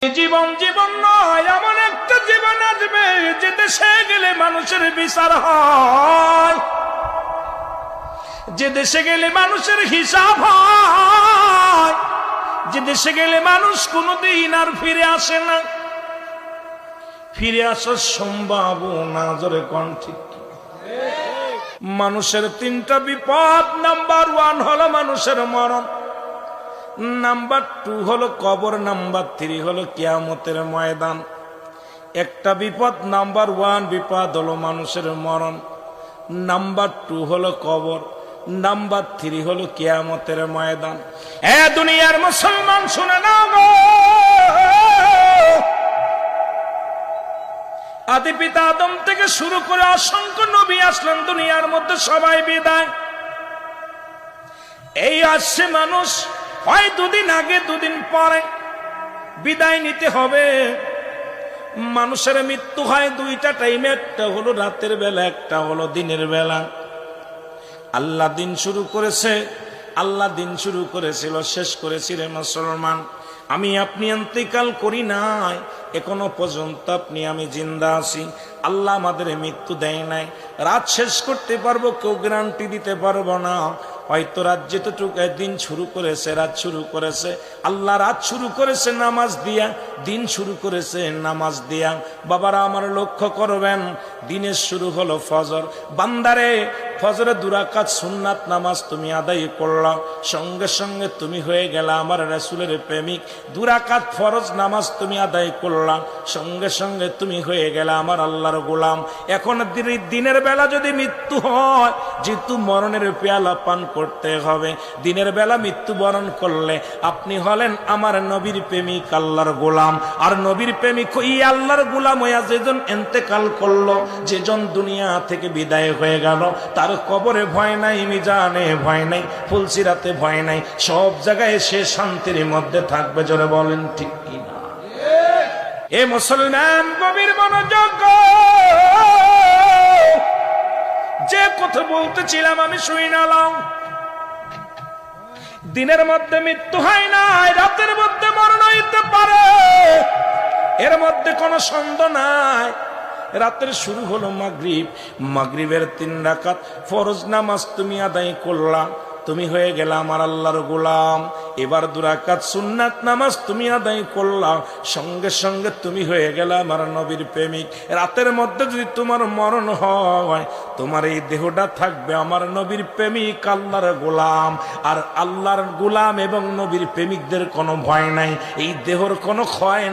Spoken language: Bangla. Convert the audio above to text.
জীবন জীবন নয়, এমন একটা জীবন আসবে যে দেশে গেলে মানুষের বিচার হয়, যে দেশে গেলে মানুষের হিসাব হয়, যে দেশে গেলে মানুষ কোনোদিন আর ফিরে আসে না। ফিরে আসার সম্ভাবনা জোরে কোন ঠিক? মানুষের তিনটা বিপদ। নাম্বার 1 হলো মানুষের মরণ, নাম্বার 2 হলো কবর, নাম্বার 3 হলো কিয়ামতের ময়দান। একটা বিপদ, নাম্বার 1 বিপদ হলো মানুষের মরণ, নাম্বার 2 হলো কবর, নাম্বার 3 হলো কিয়ামতের ময়দান। এ দুনিয়ার মুসলমান শুনে নাও গো, আদি পিতা আদম থেকে শুরু করে অসংখ্য নবী আসলেন দুনিয়ার মধ্যে, সবাই বিদায়। এই আসছে মানুষ, হয় দুদিন আগে দুদিন পরে বিদায় নিতে হবে। মানুষের মৃত্যু হয় দুইটা টাইমে, একটা হলো রাতের বেলা, একটা হলো দিনের বেলা। আল্লাহ দিন শুরু করেছে, আল্লাহ দিন শুরু করেছিল, শেষ করেছিলেন মুসলমান। আমি আপনি ইন্তেকাল করি নাই, এখনো পর্যন্ত আপনি আমি জিন্দা আছি। আল্লাহ আমাদের মৃত্যু দেয় নাই। রাত শেষ করতে পারবো কেউ গ্যারান্টি দিতে পারবো না। হয়তো রাত যেতটুকু দিন শুরু করেছে, রাত শুরু করেছে আল্লাহ, রাত শুরু করেছে নামাজ দিয়া, দিন শুরু করেছে নামাজ দিয়া। বাবারা আমার লক্ষ্য করবেন, দিনের শুরু হলো ফজর। বান্দারে, ফজরে 2 রাকাত সুন্নাত নামাজ তুমি আদায় করলা, সঙ্গে সঙ্গে তুমি হয়ে গেলা আমার রাসূলের প্রেমিক। 2 রাকাত ফরজ নামাজ তুমি আদায় করলা, সঙ্গে সঙ্গে তুমি হয়ে গেলা আমার আল্লাহর গোলাম। এখন দিনের বেলা যদি মৃত্যু হয়, যেহেতু মরণের পেয়ালা পান করতে হবে, দিনের বেলা মৃত্যুবরণ করলে আপনি হলেন আমার নবীর প্রেমিক, আল্লাহর গোলাম। আর নবীর প্রেমিক ওই আল্লাহর গোলাম হইয়া যেজন ইন্তেকাল করলো, যেজন দুনিয়া থেকে বিদায় হয়ে গেল, তার কবরে ভয় নাই, মিজানে ভয় নাই, ফুলসিরাতে ভয় নাই, সব জায়গায় সে শান্তির মধ্যে থাকবে। জোরে বলেন ঠিক কিনা? এ মুসলমান গভীর মনোযোগ, যে কথা বলতেছিলাম আমি শুই নালাম। দিনের মধ্যে মৃত্যু হয় না, রাতের মধ্যে মরণ হইতে পারে, এর মধ্যে কোনো সন্দেহ নাই। রাতের শুরু হলো মাগরিব, মাগরিবের 3 রাকাত ফরজ নামাজ তুমি আদায় করলা, তুমি হয়ে গেলা আমার আল্লাহর গোলাম। এবার 2 রাকাত সুন্নাত নামাজ তুমি আদায় করলা, সঙ্গে সঙ্গে তুমি হয়ে গেলা আমার নবীর প্রেমিক। রাতের মধ্যে যদি তোমার মরণ হয়, তোমার এই দেহটা থাকবে আমার নবীর প্রেমিক, আল্লাহর গোলাম। আর আল্লাহর গোলাম এবং নবীর প্রেমিকদের কোনো ভয় নাই, এই দেহর কোনো ক্ষয় নাই।